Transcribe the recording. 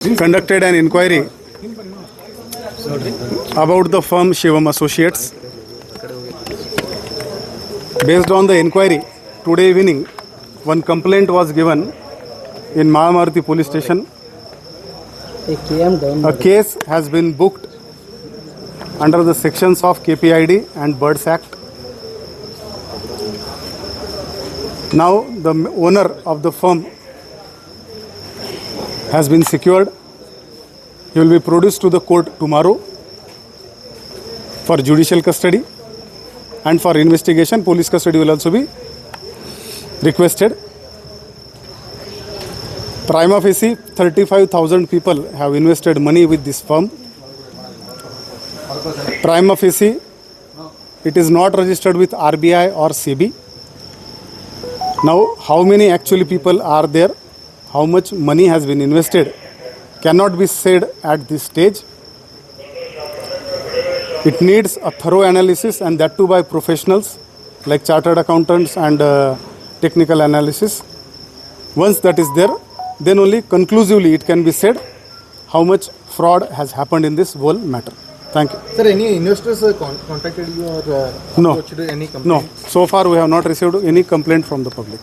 conducted an inquiry about the firm Shivam Associates. Based on the inquiry, today evening, one complaint was given in Mahamarti police station. A case has been booked under the sections of KPID and Birds Act. Now the owner of the firm has been secured. He will be produced to the court tomorrow for judicial custody, and for investigation police custody will also be requested. Prima facie 35,000 people have invested money with this firm. Prima facie it is not registered with RBI or SEBI. Now how many actually people are there, how much money has been invested cannot be said at this stage. It needs a thorough analysis, and that too by professionals like chartered accountants and technical analysis. Once that is there, then only conclusively it can be said how much fraud has happened in this whole matter. Thank you. Sir, any investors contacted you or No. approached any complaint? No. So far we have not received any complaint from the public.